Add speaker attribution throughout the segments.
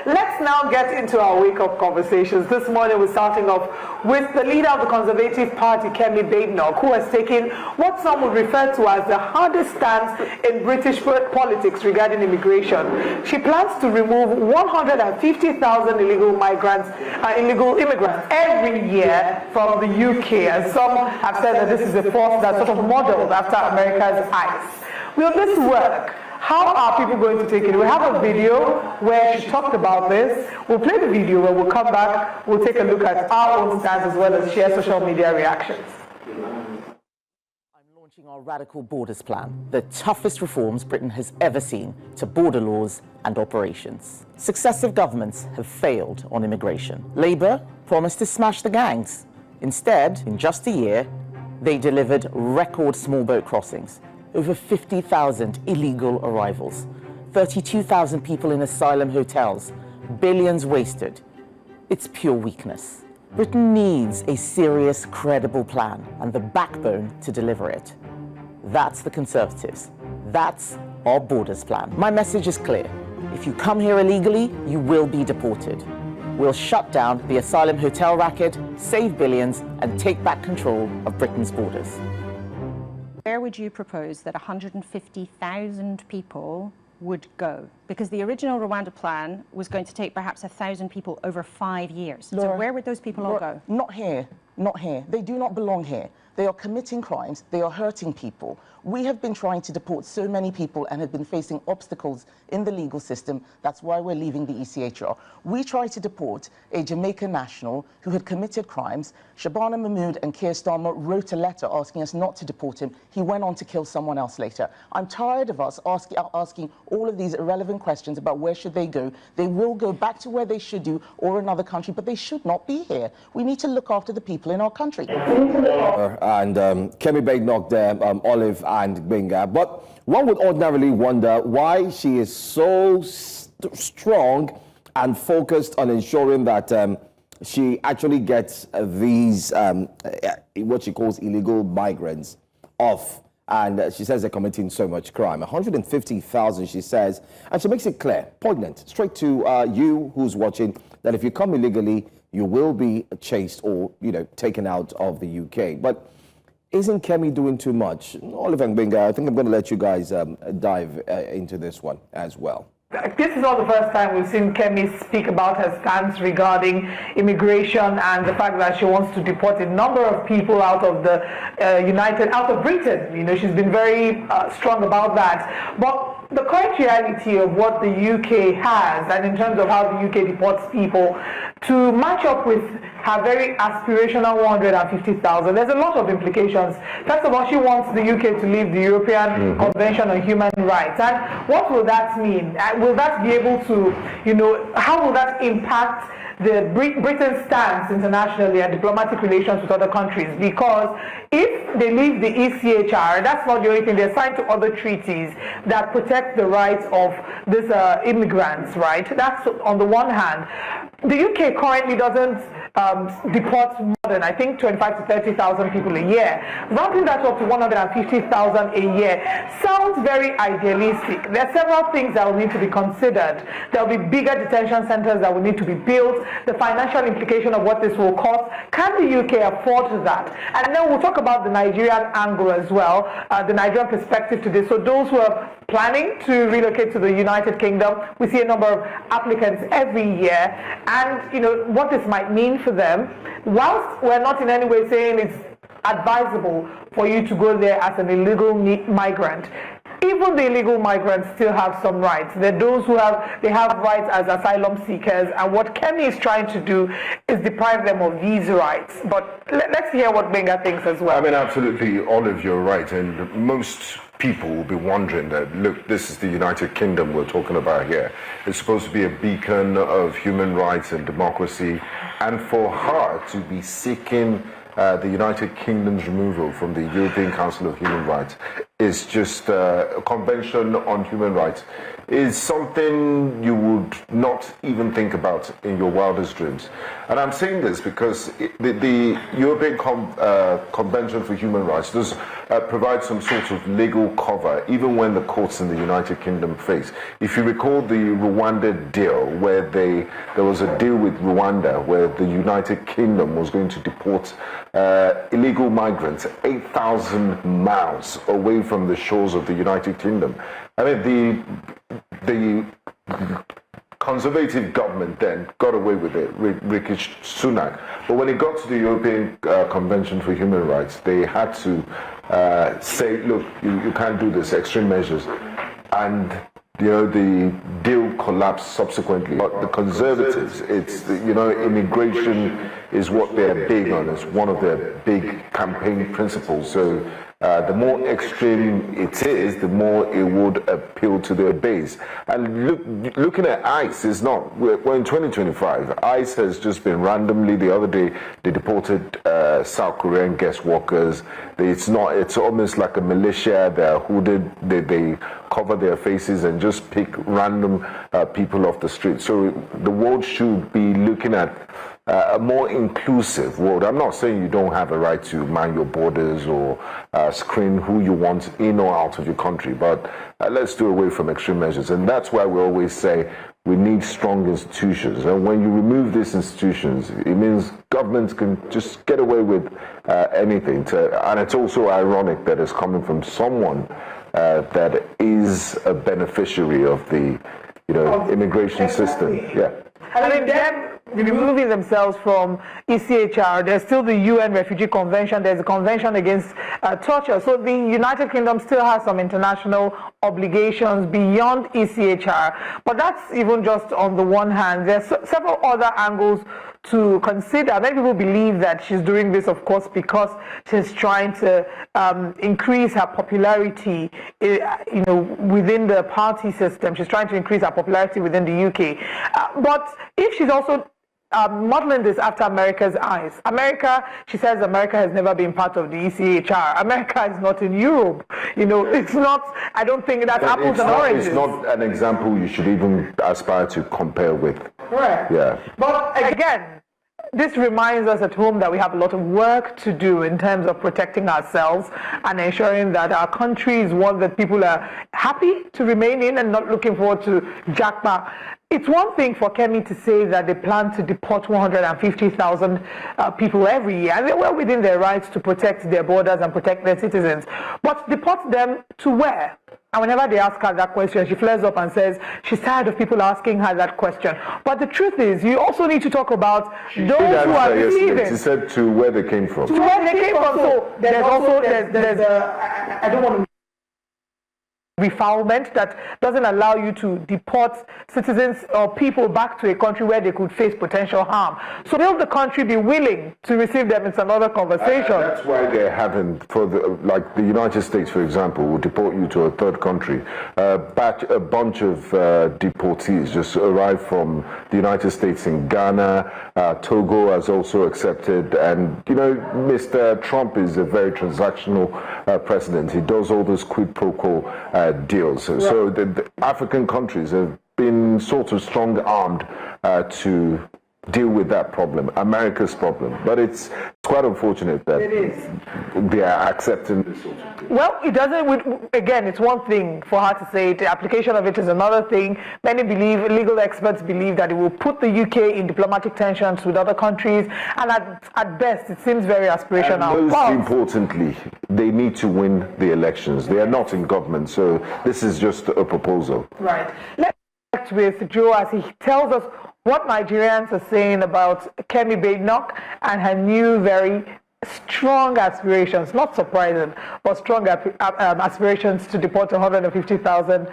Speaker 1: let's now get into our wake-up conversations. This morning we're starting off with the leader of the Conservative Party, Kemi, Badenoch, who has taken what some would refer to as the hardest stance in British politics regarding immigration. She plans to remove 150,000 illegal immigrants every year from the UK, and some have said that this is a force that's sort of modeled after America's ICE. Will this work? How are people going to take it? We have a video where she talked about this. We'll play the video, where we'll come back, we'll take a look at our own stance as well as share social media reactions.
Speaker 2: I'm launching our radical borders plan, the toughest reforms Britain has ever seen to border laws and operations. Successive governments have failed on immigration. Labour promised to smash the gangs. Instead, in just a year, they delivered record small boat crossings, over 50,000 illegal arrivals, 32,000 people in asylum hotels, billions wasted. It's pure weakness. Britain needs a serious, credible plan and the backbone to deliver it. That's the Conservatives. That's our borders plan. My message is clear. If you come here illegally, you will be deported. We'll shut down the asylum hotel racket, save billions, and take back control of Britain's borders.
Speaker 3: Where would you propose that 150,000 people would go? Because the original Rwanda plan was going to take perhaps 1,000 people over 5 years.
Speaker 2: Laura,
Speaker 3: so where would those people all go?
Speaker 2: Not here, not here. They do not belong here. They are committing crimes, they are hurting people. We have been trying to deport so many people and have been facing obstacles in the legal system. That's why we're leaving the ECHR. We tried to deport a Jamaican national who had committed crimes. Shabana Mahmood and Keir Starmer wrote a letter asking us not to deport him. He went on to kill someone else later. I'm tired of us asking all of these irrelevant questions about where should they go. They will go back to where they should do or another country, but they should not be here. We need to look after the people in our country.
Speaker 4: And Kemi Badenoch there, Olive and Benga. But one would ordinarily wonder why she is so strong and focused on ensuring that she actually gets these, what she calls illegal migrants off. And she says they're committing so much crime. 150,000, she says. And she makes it clear, poignant, straight to you who's watching, that if you come illegally, you will be chased or, taken out of the UK. But isn't Kemi doing too much? Oliver and Benga, I think I'm going to let you guys dive into this one as well.
Speaker 1: This is not the first time we've seen Kemi speak about her stance regarding immigration and the fact that she wants to deport a number of people out of the out of Britain. She's been very strong about that. But the current reality of what the UK has, and in terms of how the UK deports people, to match up with her very aspirational 150,000, there's a lot of implications. First of all, she wants the UK to leave the European Convention on Human Rights. And what will that mean? Will that be able to, how will that impact the Britain's stance internationally and diplomatic relations with other countries? Because if they leave the ECHR, that's not the only thing. They're signed to other treaties that protect the rights of these immigrants, right? That's on the one hand. The UK currently doesn't deport more than, I think, 25 to 30,000 people a year. Rounding that up to 150,000 a year sounds very idealistic. There are several things that will need to be considered. There will be bigger detention centers that will need to be built, the financial implication of what this will cost. Can the UK afford that? And then we'll talk about the Nigerian angle as well, the Nigerian perspective to this. So those who are planning to relocate to the United Kingdom, we see a number of applicants every year, and what this might mean for them. Whilst we're not in any way saying it's advisable for you to go there as an illegal migrant, even the illegal migrants still have some rights. There are those who have rights as asylum seekers, and what Kemi is trying to do is deprive them of these rights. But let's hear what Benga thinks as well.
Speaker 5: I mean, absolutely, Olive, you're right, and most people will be wondering that, look, this is the United Kingdom we're talking about here. It's supposed to be a beacon of human rights and democracy, and for her to be seeking the United Kingdom's removal from the European Council of Human Rights is just a convention on human rights is something you would not even think about in your wildest dreams. And I'm saying this because the European Convention for Human Rights does provide some sort of legal cover, even when the courts in the United Kingdom face. If you recall the Rwanda deal, where there was a deal with Rwanda where the United Kingdom was going to deport illegal migrants 8,000 miles away from the shores of the United Kingdom. I mean, the Conservative government then got away with it, Rishi Sunak. But when it got to the European Convention for Human Rights, they had to say, look, you can't do this, extreme measures. And the deal collapsed subsequently. But the Conservatives, immigration is what they're big on. It's one of their big campaign principles. So the more extreme it is, the more it would appeal to their base. And looking at ICE is not, we're in 2025. ICE has just been randomly, the other day, they deported South Korean guest workers. It's almost like a militia. They're hooded, they cover their faces and just pick random people off the street. So the world should be looking at a more inclusive world. I'm not saying you don't have a right to mind your borders or screen who you want in or out of your country, but let's do away from extreme measures. And that's why we always say we need strong institutions. And when you remove these institutions, it means governments can just get away with anything. And it's also ironic that it's coming from someone that is a beneficiary of the immigration system. Yeah.
Speaker 1: I mean, them removing themselves from ECHR, there's still the UN Refugee Convention, there's a convention against torture. So the United Kingdom still has some international obligations beyond ECHR. But that's even just on the one hand. There's several other angles to consider. Many people believe that she's doing this, of course, because she's trying to increase her popularity, within the party system. She's trying to increase her popularity within the UK. But if she's also modeling this after America's eyes. She says America has never been part of the ECHR. America is not in Europe. It's not, I don't think that's apples and oranges.
Speaker 5: It's not an example you should even aspire to compare with.
Speaker 1: Correct.
Speaker 5: Yeah.
Speaker 1: But again, this reminds us at home that we have a lot of work to do in terms of protecting ourselves and ensuring that our country is one that people are happy to remain in and not looking forward to jackpot. It's one thing for Kemi to say that they plan to deport 150,000 people every year, and they're well within their rights to protect their borders and protect their citizens. But deport them to where? And whenever they ask her that question, she flares up and says she's tired of people asking her that question. But the truth is, you also need to talk about those who are leaving.
Speaker 5: She said to where they came from.
Speaker 1: To where they came from. So there's I don't want to refoulement that doesn't allow you to deport citizens or people back to a country where they could face potential harm. So will the country be willing to receive them? It's another conversation.
Speaker 5: That's why they're having, like the United States, for example, will deport you to a third country. A bunch of deportees just arrived from the United States in Ghana. Togo has also accepted. And, Mr. Trump is a very transactional president. He does all those quid pro quo deals. So the African countries have been sort of strong-armed to deal with that problem, America's problem. But it's quite unfortunate that they are accepting this.
Speaker 1: Well, it doesn't, again, it's one thing for her to say it. The application of it is another thing. Many legal experts believe that it will put the UK in diplomatic tensions with other countries, and at best, it seems very aspirational.
Speaker 5: And most importantly, they need to win the elections. They are not in government, so this is just a proposal.
Speaker 1: Right. Let's connect with Joe as he tells us what Nigerians are saying about Kemi Badenoch and her new, very strong aspirations, not surprising, but strong aspirations to deport 150,000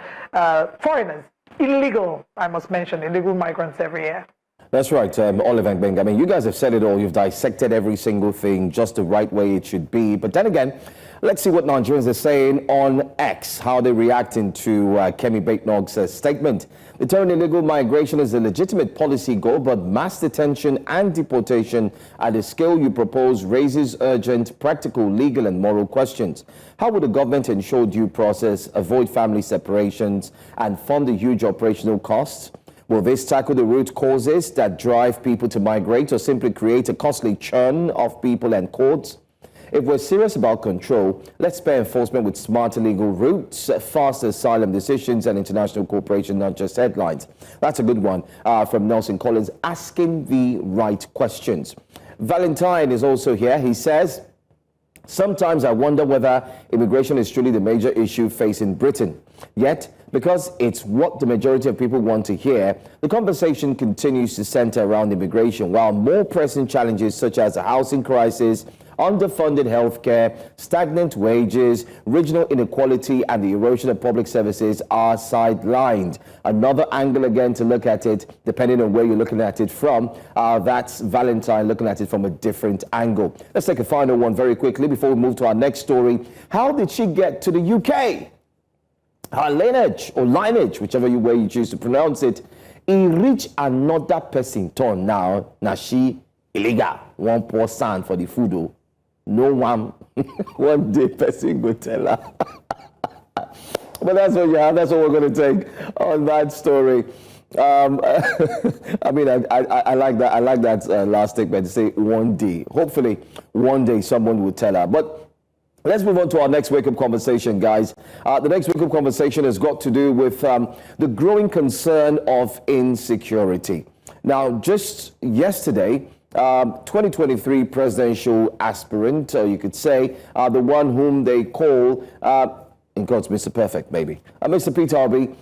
Speaker 1: foreigners, illegal, I must mention, illegal migrants every year.
Speaker 4: That's right, Olive and Bing. I mean, you guys have said it all. You've dissected every single thing just the right way it should be. But then again, let's see what Nigerians are saying on X, how they're reacting to Kemi Badenoch's statement. Deterring illegal migration is a legitimate policy goal, but mass detention and deportation at the scale you propose raises urgent, practical, legal and moral questions. How would the government ensure due process, avoid family separations and fund the huge operational costs? Will this tackle the root causes that drive people to migrate or simply create a costly churn of people and courts? If we're serious about control, let's pair enforcement with smarter legal routes, faster asylum decisions and international cooperation, not just headlines. That's a good one from Nelson Collins, asking the right questions. Valentine is also here. He says, sometimes I wonder whether immigration is truly the major issue facing Britain. Yet, because it's what the majority of people want to hear, the conversation continues to center around immigration, while more pressing challenges such as the housing crisis, underfunded healthcare, stagnant wages, regional inequality, and the erosion of public services are sidelined. Another angle again to look at it, depending on where you're looking at it from, that's Valentine looking at it from a different angle. Let's take a final one very quickly before we move to our next story. How did she get to the UK? Her lineage, or lineage, whichever way you choose to pronounce it, he reach another person turn now. Now she illegal. One pour sand for the food. Oh. No one day person go tell her. But that's what you have. That's what we're going to take on that story. I mean, I like that. I like that last statement to say one day. Hopefully, one day someone will tell her. But let's move on to our next wake-up conversation, guys. The next wake-up conversation has got to do with the growing concern of insecurity. Now, just yesterday, 2023 presidential aspirant, you could say, the one whom they call, in quotes, Mr. Perfect, maybe, Mr. Peter Obi,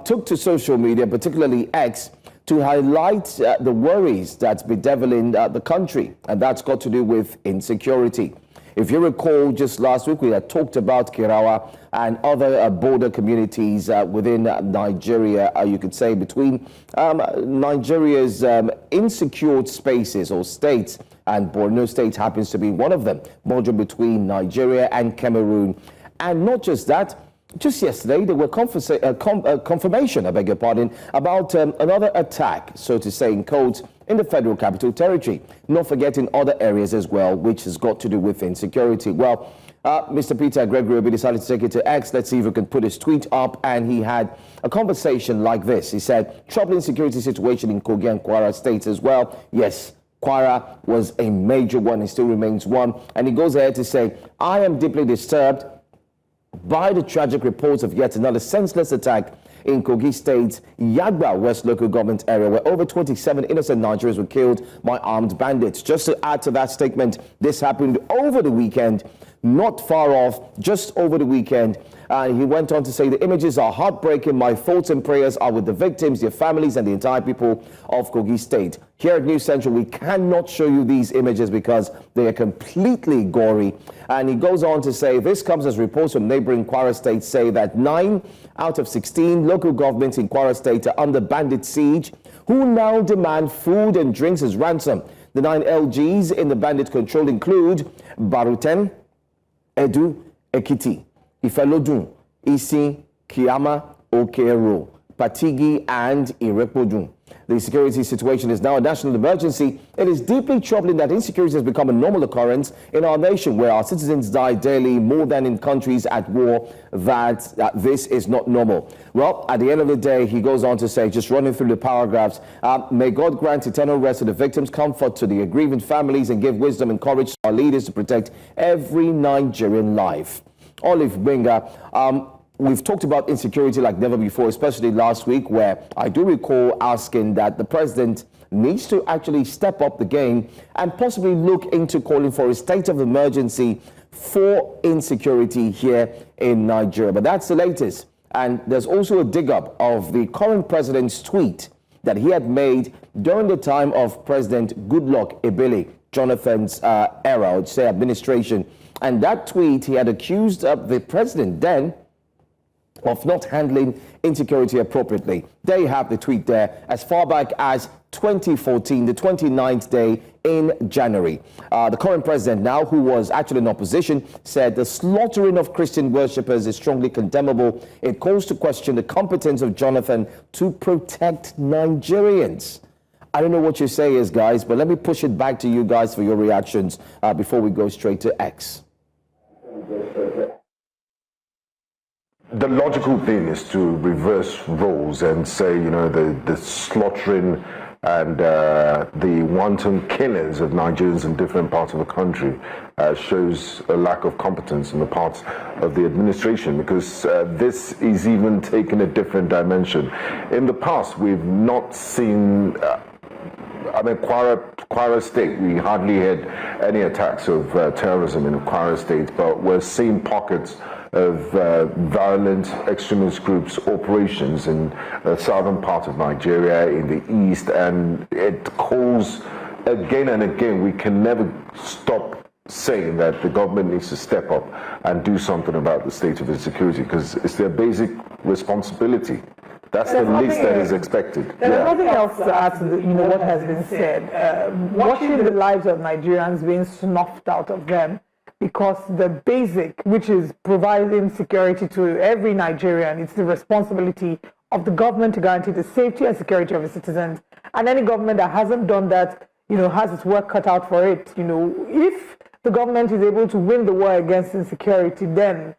Speaker 4: took to social media, particularly X, to highlight the worries that's bedeviling the country, and that's got to do with insecurity. If you recall, just last week we had talked about Kirawa and other border communities within Nigeria, you could say, between Nigeria's insecure spaces or states, and Borno State happens to be one of them, border between Nigeria and Cameroon. And not just that, just yesterday there were confirmation, I beg your pardon, about another attack, so to say, in quotes, in the Federal Capital Territory, not forgetting other areas as well, which has got to do with insecurity. Well, Mr. Peter Gregory Obi decided to take it to X. Let's see if we can put his tweet up. And he had a conversation like this. He said, troubling security situation in Kogi and Kwara states as well. Yes, Kwara was a major one and still remains one. And he goes ahead to say, I am deeply disturbed by the tragic reports of yet another senseless attack in Kogi State's Yagba West local government area, where over 27 innocent Nigerians were killed by armed bandits. Just to add to that statement, this happened over the weekend, not far off, just over the weekend. He went on to say, the images are heartbreaking. My thoughts and prayers are with the victims, their families, and the entire people of Kogi State. Here at News Central, we cannot show you these images because they are completely gory. And he goes on to say, this comes as reports from neighboring Kwara State say that 9 out of 16 local governments in Kwara State are under bandit siege, who now demand food and drinks as ransom. The 9 LGs in the bandit control include Baruten, Edu, Ekiti, Ifelodun, Isi, Kiama, Okero, Patigi, and Irekpodun. The security situation is now a national emergency. It is deeply troubling that insecurity has become a normal occurrence in our nation, where our citizens die daily more than in countries at war. That this is not normal. Well, at the end of the day, he goes on to say, just running through the paragraphs, may God grant eternal rest to the victims, comfort to the aggrieved families, and give wisdom and courage to our leaders to protect every Nigerian life. Olive Winger, we've talked about insecurity like never before, especially last week, where I do recall asking that the president needs to actually step up the game and possibly look into calling for a state of emergency for insecurity here in Nigeria. But that's the latest. And there's also a dig-up of the current president's tweet that he had made during the time of President Goodluck Ebele Jonathan's era, I would say, administration. And that tweet, he had accused the president then of not handling insecurity appropriately. There you have the tweet there, as far back as 2014, the 29th day in January. The current president now, who was actually in opposition, said the slaughtering of Christian worshippers is strongly condemnable. It calls to question the competence of Jonathan to protect Nigerians. I don't know what your say is, guys, but let me push it back to you guys for your reactions before we go straight to X.
Speaker 5: The logical thing is to reverse roles and say, you know, the slaughtering and the wanton killings of Nigerians in different parts of the country shows a lack of competence on the part of the administration, because this is even taking a different dimension. In the past, we've not seen Kwara State, we hardly had any attacks of terrorism in Kwara State, but we're seeing pockets of violent extremist groups operations in the southern part of Nigeria, in the east, and it calls again and again. We can never stop saying that the government needs to step up and do something about the state of insecurity, because it's their basic responsibility. That's the least that is expected.
Speaker 1: There's nothing else to add to what has been said. Watching the lives of Nigerians being snuffed out of them, because the basic, which is providing security to every Nigerian, it's the responsibility of the government to guarantee the safety and security of its citizens. And any government that hasn't done that, has its work cut out for it. If the government is able to win the war against insecurity, then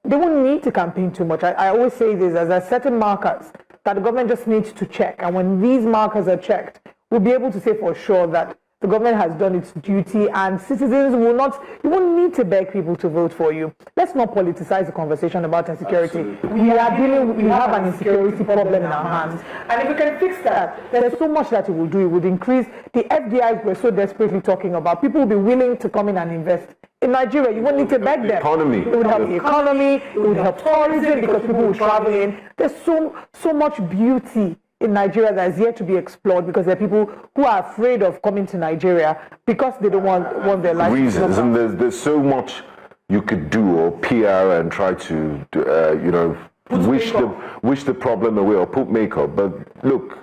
Speaker 1: they won't need to campaign too much. I always say this, as there are certain markers that the government just needs to check. And when these markers are checked, we'll be able to say for sure that the government has done its duty, and citizens you won't need to beg people to vote for you. Let's not politicize the conversation about insecurity. We have an insecurity problem in our hands. And if we can fix that, there's so much that it will do. It would increase the FDIs we're so desperately talking about. People will be willing to come in and invest. In Nigeria, you won't need to beg them.
Speaker 5: Economy.
Speaker 1: It would help the economy, it would help tourism, because people will travel in. There's so much beauty in Nigeria that is yet to be explored, because there are people who are afraid of coming to Nigeria because they don't want their life
Speaker 5: reasons, and there's so much you could do, or PR, and try to wish the problem away or put makeup. But look,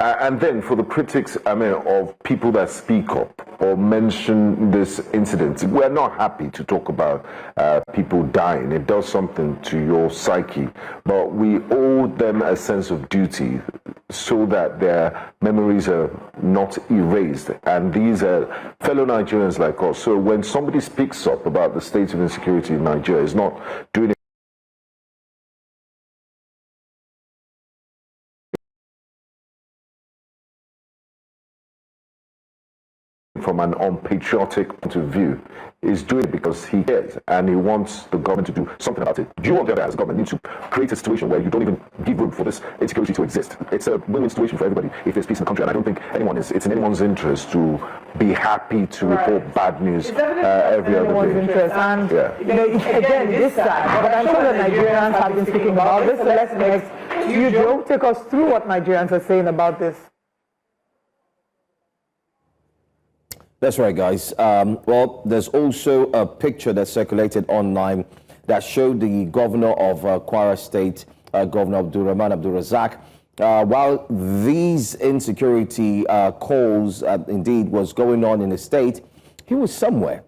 Speaker 5: and then for the critics, of people that speak up or mention this incident, we're not happy to talk about people dying. It does something to your psyche, but we owe them a sense of duty so that their memories are not erased. And these are fellow Nigerians like us. So when somebody speaks up about the state of insecurity in Nigeria, it's not doing it from an unpatriotic point of view. Is doing it because he cares and he wants the government to do something about it. Do you want the other as a government need to create a situation where you don't even give room for this insecurity to exist? It's a win-win situation for everybody if there's peace in the country, and I don't think it's in anyone's interest to be happy to report bad news every other day.
Speaker 1: Interest. And again, this side, but I'm sure that Nigerians have been speaking about this. So let's next, you, Joe, take us through what Nigerians are saying about this.
Speaker 4: That's right, guys. Well, there's also a picture that circulated online that showed the governor of Kwara State, Governor Abdulrahman Abdulrazak. While these insecurity calls indeed was going on in the state, he was somewhere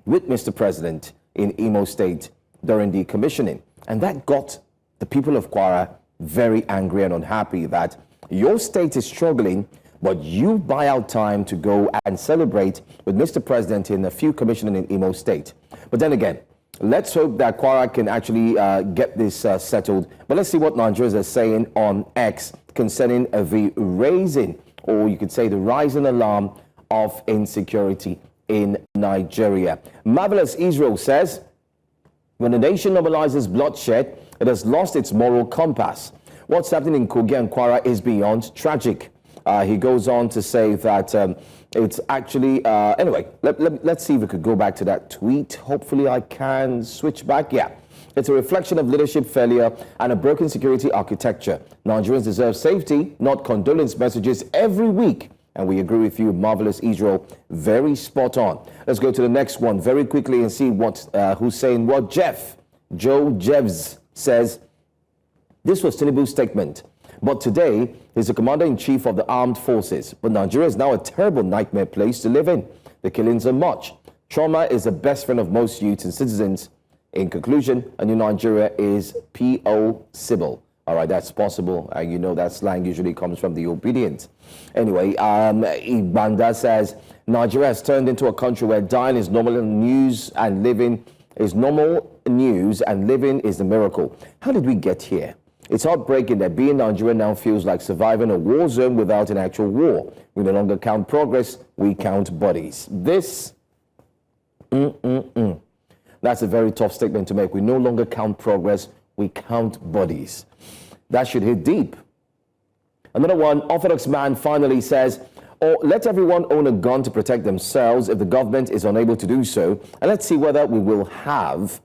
Speaker 4: with Mr. President in Imo State during the commissioning. And that got the people of Kwara very angry and unhappy that your state is struggling, but you buy out time to go and celebrate with Mr. President in a few commissioning in Imo State. But then again, let's hope that Kwara can actually get this settled. But let's see what Nigerians are saying on X concerning the raising, or you could say the rising alarm of insecurity in Nigeria. Marvelous Israel says, when the nation normalizes bloodshed, it has lost its moral compass. What's happening in Kogi and Kwara is beyond tragic. He goes on to say that it's actually, anyway, let's see if we could go back to that tweet. Hopefully I can switch back. Yeah, it's a reflection of leadership failure and a broken security architecture. Nigerians deserve safety, not condolence messages every week. And we agree with you, Marvelous Israel, very spot on. Let's go to the next one very quickly and see what who's saying what. Joe Jeffs says this was Tinubu's statement. But today, he's the commander-in-chief of the armed forces. But Nigeria is now a terrible nightmare place to live in. The killings are much. Trauma is the best friend of most youths and citizens. In conclusion, a new Nigeria is possible. All right, that's possible. You know that slang usually comes from the obedient. Anyway, Ibanda says, Nigeria has turned into a country where dying is normal news and living is normal news and living is the miracle. How did we get here? It's heartbreaking that being Nigeria now feels like surviving a war zone without an actual war. We no longer count progress, we count bodies. This, that's a very tough statement to make. We no longer count progress, we count bodies. That should hit deep. Another one, Orthodox man finally says, let everyone own a gun to protect themselves if the government is unable to do so. And let's see whether we will have,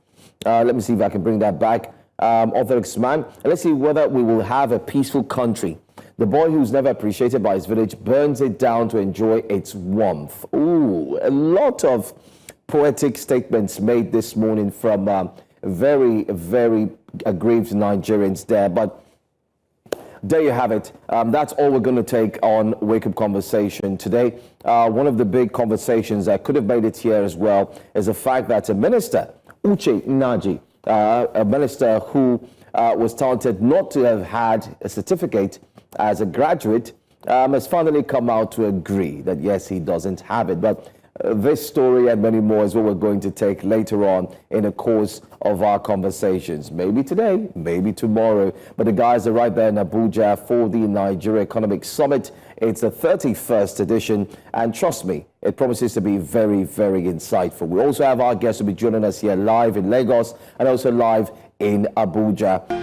Speaker 4: let me see if I can bring that back. Orthodox man, let's see whether we will have a peaceful country. The boy who's never appreciated by his village burns it down to enjoy its warmth. Ooh, a lot of poetic statements made this morning from very, very aggrieved Nigerians there. But there you have it. That's all we're going to take on Wake Up Conversation today. One of the big conversations that could have made it here as well is the fact that a minister, Uche Naji, a minister who was talented not to have had a certificate as a graduate, has finally come out to agree that yes, he doesn't have it. But this story and many more is what we're going to take later on in the course of our conversations. Maybe today, maybe tomorrow. But the guys are right there in Abuja for the Nigeria Economic Summit. It's the 31st edition, and trust me, it promises to be very, very insightful. We also have our guests who will be joining us here live in Lagos and also live in Abuja.